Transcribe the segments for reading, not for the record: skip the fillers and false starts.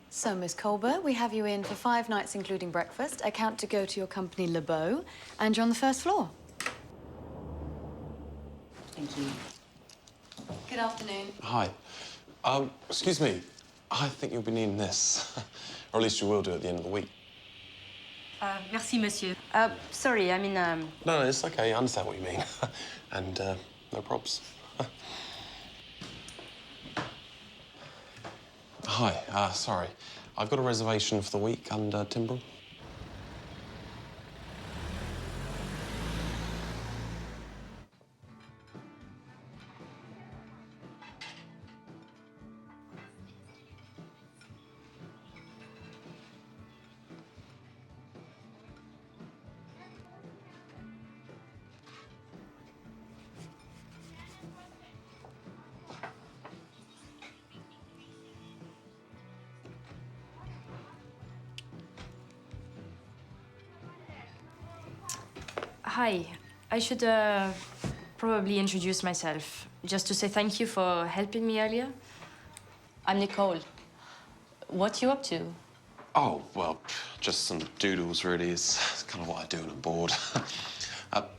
So, Miss Colbert, we have you in for 5 nights, including breakfast, account to go to your company, Le Beau, and you're on the first floor. Thank you. Good afternoon. Hi. Excuse me. I think you'll be needing this. Or at least you will do at the end of the week. Merci, monsieur. Sorry, I mean, No, it's okay. I understand what you mean. And, no props. Hi, sorry. I've got a reservation for the week under Timbrel. hi. I should probably introduce myself, just to say thank you for helping me earlier. I'm Nicole. What you up to? Oh, well, just some doodles, really. It's kind of what I do when I'm bored.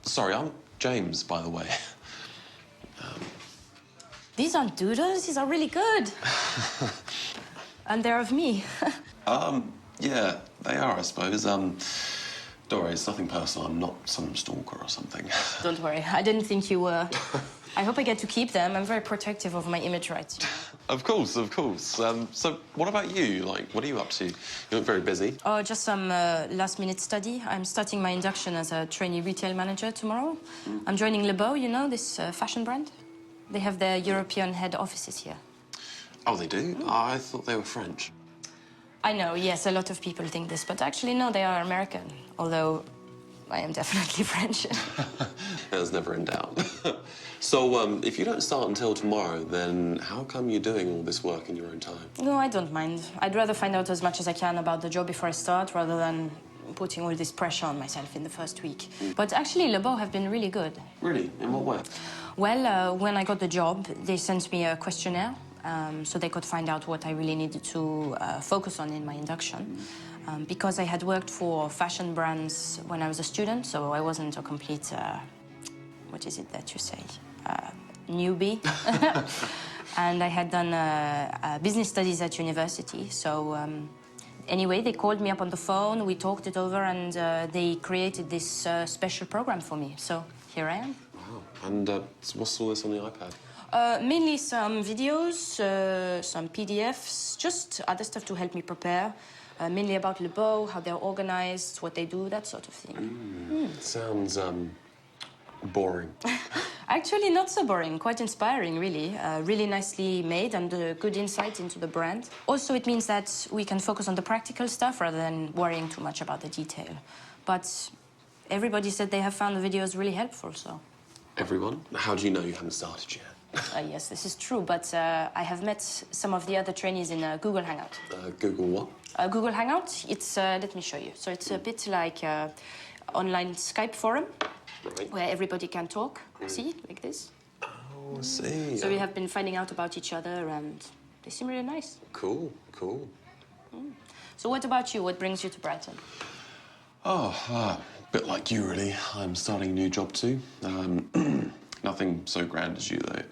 Sorry, I'm James, by the way. These aren't doodles, these are really good. And they're of me. Yeah, they are, I suppose. Don't worry, it's nothing personal. I'm not some stalker or something. Don't worry, I didn't think you were. I hope I get to keep them. I'm very protective of my image rights. Of course, of course. So what about you? Like, what are you up to? You look very busy. Oh, just some last-minute study. I'm starting my induction as a trainee retail manager tomorrow. I'm joining Le Beau, you know, this fashion brand. They have their European head offices here. Oh, they do? I thought they were French. I know, yes, a lot of people think this, but actually, no, they are American. Although, I am definitely French. That's never in doubt. So, if you don't start until tomorrow, then how come you're doing all this work in your own time? No, I don't mind. I'd rather find out as much as I can about the job before I start, rather than putting all this pressure on myself in the first week. But actually, Le Beau have been really good. Really? In what way? Well, when I got the job, they sent me a questionnaire, so they could find out what I really needed to focus on in my induction. Because I had worked for fashion brands when I was a student, so I wasn't a complete, what is it that you say? Newbie. And I had done business studies at university, so anyway, they called me up on the phone, we talked it over, and they created this special program for me, so here I am. Wow. And what's all this on the iPad? Mainly some videos, some PDFs, just other stuff to help me prepare. Mainly about Le Beau, how they're organized, what they do, that sort of thing. Sounds, boring. Actually, not so boring, quite inspiring, really. Really nicely made and a good insight into the brand. Also, it means that we can focus on the practical stuff rather than worrying too much about the detail. But everybody said they have found the videos really helpful, so... Everyone? How do you know you haven't started yet? Yes, this is true, but I have met some of the other trainees in Google Hangout. Google what? Google Hangout, it's, let me show you. So it's a bit like online Skype forum, Right. where everybody can talk, see, like this. Oh, I see. So we have been finding out about each other, and they seem really nice. Cool, cool. So what about you? What brings you to Brighton? Oh, a bit like you, really. I'm starting a new job, too. Nothing so grand as you, though.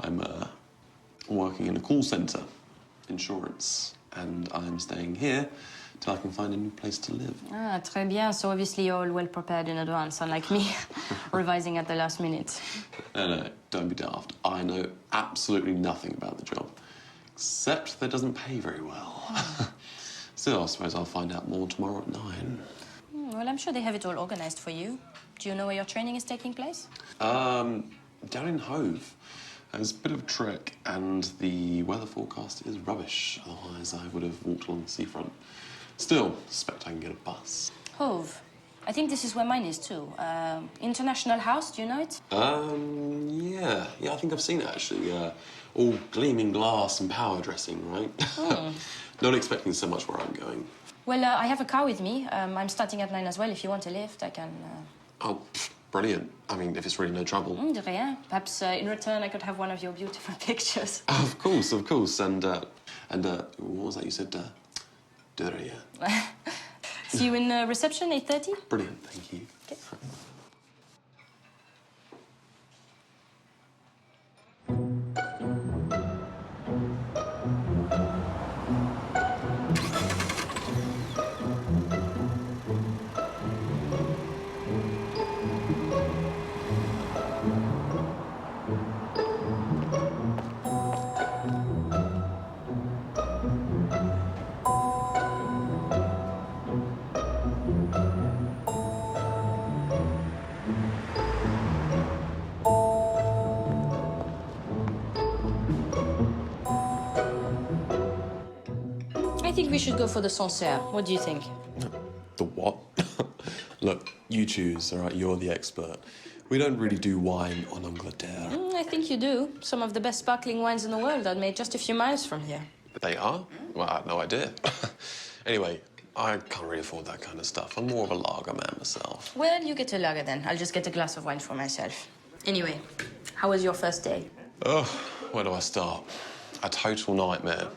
I'm working in a call centre, insurance, and I'm staying here till I can find a new place to live. Ah, très bien. So obviously you're all well prepared in advance, unlike me, revising at the last minute. No, don't be daft. I know absolutely nothing about the job, except that it doesn't pay very well. Still, I suppose I'll find out more tomorrow at 9. Well, I'm sure they have it all organized for you. Do you know where your training is taking place? Down in Hove. It's a bit of a trek, and the weather forecast is rubbish. Otherwise, I would have walked along the seafront. Still, suspect I can get a bus. Hove. I think this is where mine is too. International House, do you know it? Yeah, I think I've seen it actually. All gleaming glass and power dressing, right? Not expecting so much where I'm going. Well, I have a car with me. I'm starting at 9 as well. If you want a lift, I can... Oh, brilliant. I mean, if it's really no trouble. De rien. Perhaps in return I could have one of your beautiful pictures. Of course. And what was that you said? De rien. See you in reception, 8:30? Brilliant, thank you. Okay. I think we should go for the Sancerre. What do you think? The what? Look, you choose, all right? You're the expert. We don't really do wine en Angleterre. I think you do. Some of the best sparkling wines in the world are made just a few miles from here. They are? Well, I had no idea. Anyway, I can't really afford that kind of stuff. I'm more of a lager man myself. Well, you get a lager then. I'll just get a glass of wine for myself. Anyway, how was your first day? Oh, where do I start? A total nightmare.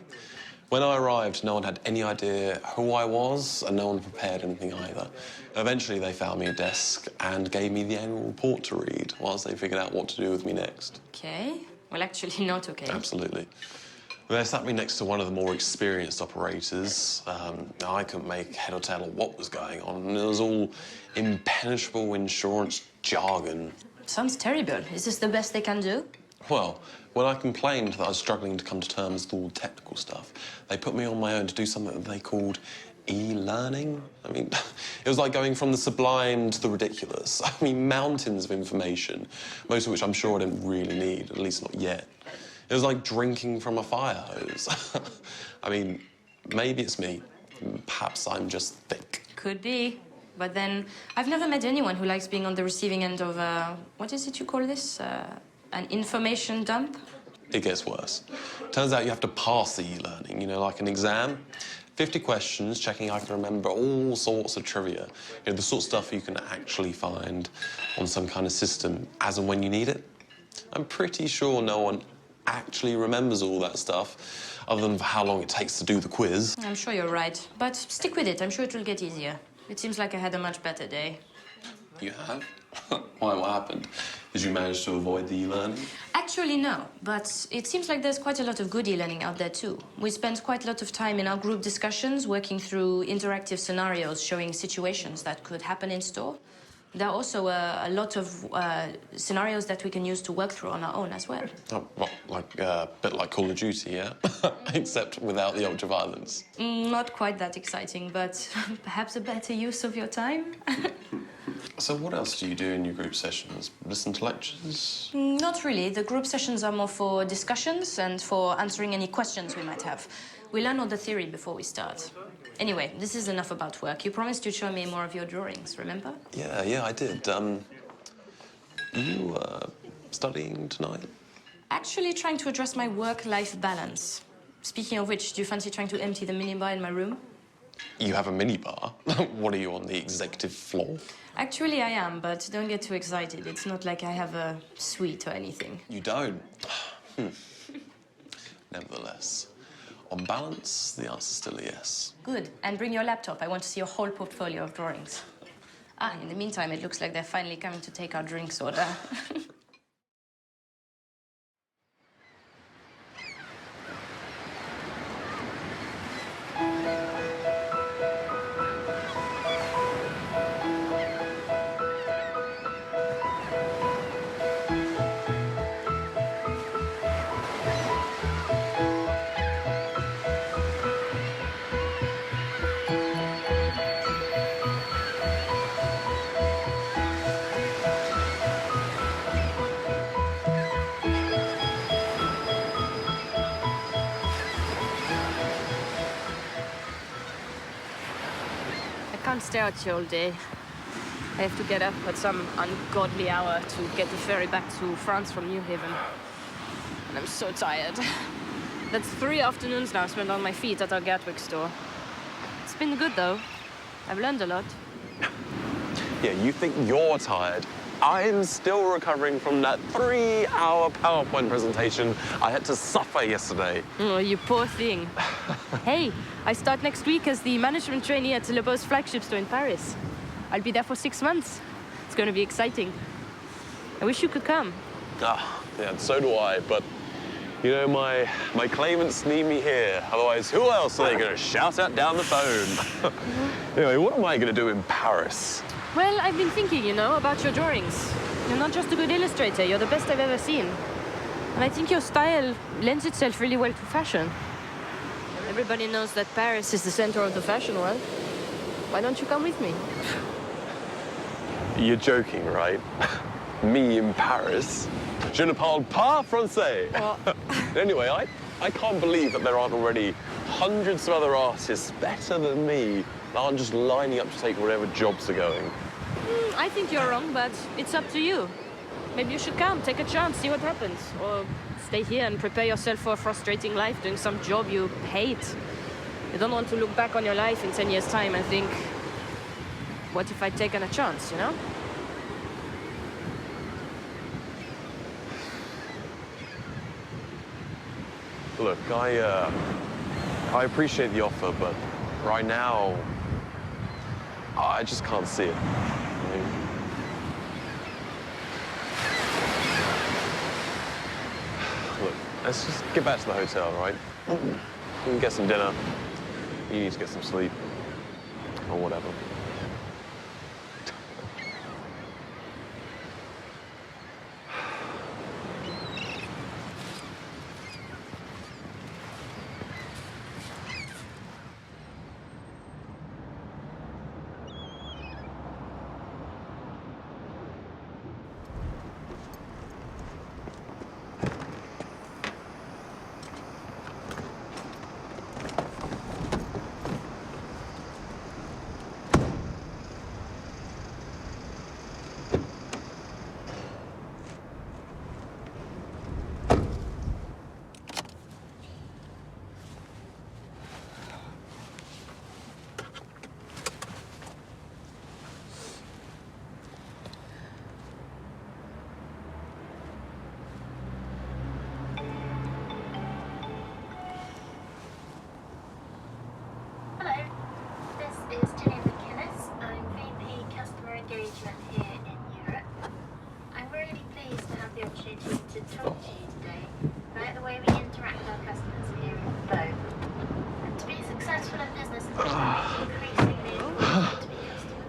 When I arrived, no one had any idea who I was, and no one prepared anything either. Eventually, they found me a desk and gave me the annual report to read whilst they figured out what to do with me next. Okay. Well, actually, not okay. Absolutely. They sat me next to one of the more experienced operators. I couldn't make head or tail of what was going on, and it was all impenetrable insurance jargon. Sounds terrible. Is this the best they can do? Well, when I complained that I was struggling to come to terms with all the technical stuff, they put me on my own to do something that they called e-learning. I mean, it was like going from the sublime to the ridiculous. I mean, mountains of information, most of which I'm sure I didn't really need, at least not yet. It was like drinking from a fire hose. I mean, maybe it's me. Perhaps I'm just thick. Could be. But then, I've never met anyone who likes being on the receiving end of what is it you call this? An information dump? It gets worse. Turns out you have to pass the e-learning, you know, like an exam. 50 questions, checking I can remember all sorts of trivia. You know, the sort of stuff you can actually find on some kind of system as and when you need it. I'm pretty sure no one actually remembers all that stuff, other than for how long it takes to do the quiz. I'm sure you're right. But stick with it. I'm sure it will get easier. It seems like I had a much better day. You have? Why, what happened? Did you manage to avoid the e-learning? Actually, no. But it seems like there's quite a lot of good e-learning out there, too. We spent quite a lot of time in our group discussions working through interactive scenarios showing situations that could happen in store. There are also a lot of scenarios that we can use to work through on our own as well. Oh, well, like a bit like Call of Duty, yeah? Except without the ultra-violence. Not quite that exciting, but perhaps a better use of your time. So what else do you do in your group sessions? Listen to lectures? Not really. The group sessions are more for discussions and for answering any questions we might have. We learn all the theory before we start. Anyway, this is enough about work. You promised to show me more of your drawings, remember? Yeah, I did. You studying tonight? Actually trying to address my work-life balance. Speaking of which, do you fancy trying to empty the minibar in my room? You have a minibar? What are you, on the executive floor? Actually, I am, but don't get too excited. It's not like I have a suite or anything. You don't? Nevertheless, on balance, the answer's still a yes. Good. And bring your laptop. I want to see your whole portfolio of drawings. In the meantime, it looks like they're finally coming to take our drinks order. can't stay out here all day. I have to get up at some ungodly hour to get the ferry back to France from New Haven. And I'm so tired. That's 3 afternoons now spent on my feet at our Gatwick store. It's been good, though. I've learned a lot. Yeah, you think you're tired. I'm still recovering from that 3-hour PowerPoint presentation I had to suffer yesterday. Oh, you poor thing. Hey, I start next week as the management trainee at Le Beau's flagship store in Paris. I'll be there for 6 months. It's going to be exciting. I wish you could come. Ah, yeah, so do I, but you know, my claimants need me here. Otherwise, who else are they going to shout at down the phone? Anyway, what am I going to do in Paris? Well, I've been thinking, you know, about your drawings. You're not just a good illustrator, you're the best I've ever seen. And I think your style lends itself really well to fashion. Everybody knows that Paris is the center of the fashion world. Why don't you come with me? You're joking, right? Me in Paris? Je ne parle pas français. Well, Anyway, I can't believe that there aren't already hundreds of other artists better than me that aren't just lining up to take whatever jobs are going. I think you're wrong, but it's up to you. Maybe you should come, take a chance, see what happens. Or stay here and prepare yourself for a frustrating life doing some job you hate. You don't want to look back on your life in 10 years' time and think, what if I'd taken a chance, you know? Look, I appreciate the offer, but right now, I just can't see it. I mean, look, let's just get back to the hotel, right? We can get some dinner. You need to get some sleep, or whatever.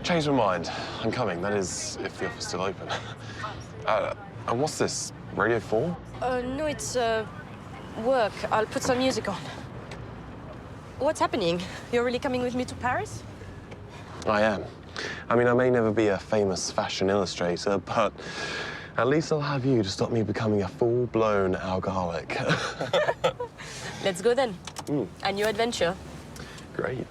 Changed my mind. I'm coming. That is, if the office's still open. And what's this? Radio 4? No, it's work. I'll put some music on. What's happening? You're really coming with me to Paris? I am. I mean, I may never be a famous fashion illustrator, but at least I'll have you to stop me becoming a full-blown alcoholic. Let's go then. A new adventure. Great.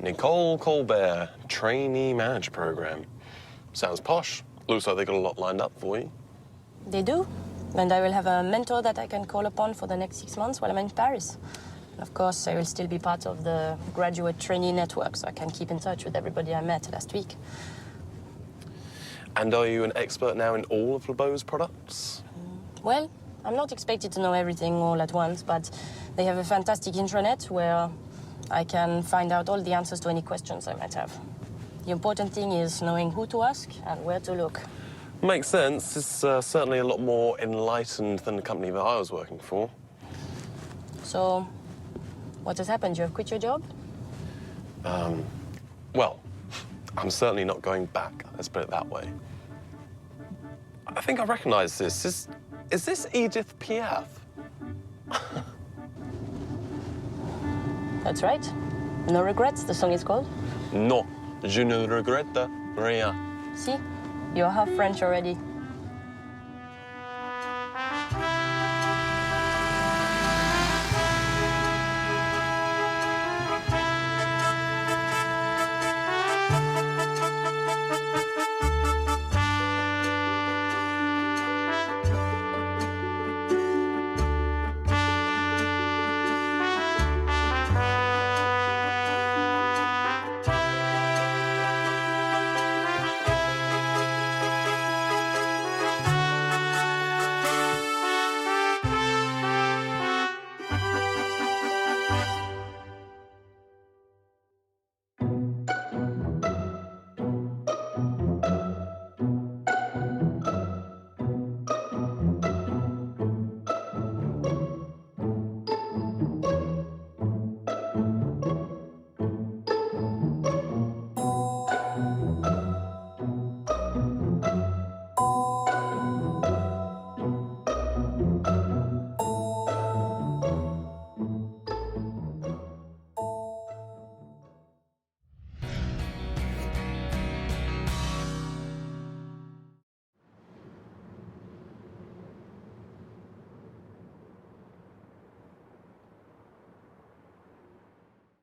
Nicole Colbert, trainee manager program. Sounds posh. Looks like they got a lot lined up for you. They do. And I will have a mentor that I can call upon for the next 6 months while I'm in Paris. And of course, I will still be part of the graduate trainee network, so I can keep in touch with everybody I met last week. And are you an expert now in all of Le Beau's products? Well, I'm not expected to know everything all at once, but they have a fantastic intranet where I can find out all the answers to any questions I might have. The important thing is knowing who to ask and where to look. Makes sense. It's certainly a lot more enlightened than the company that I was working for. So, what has happened? You have quit your job? Well, I'm certainly not going back, let's put it that way. I think I recognise this. Is this Edith Piaf? That's right. No regrets, the song is called. Non, je ne regrette rien. See? You're half French already.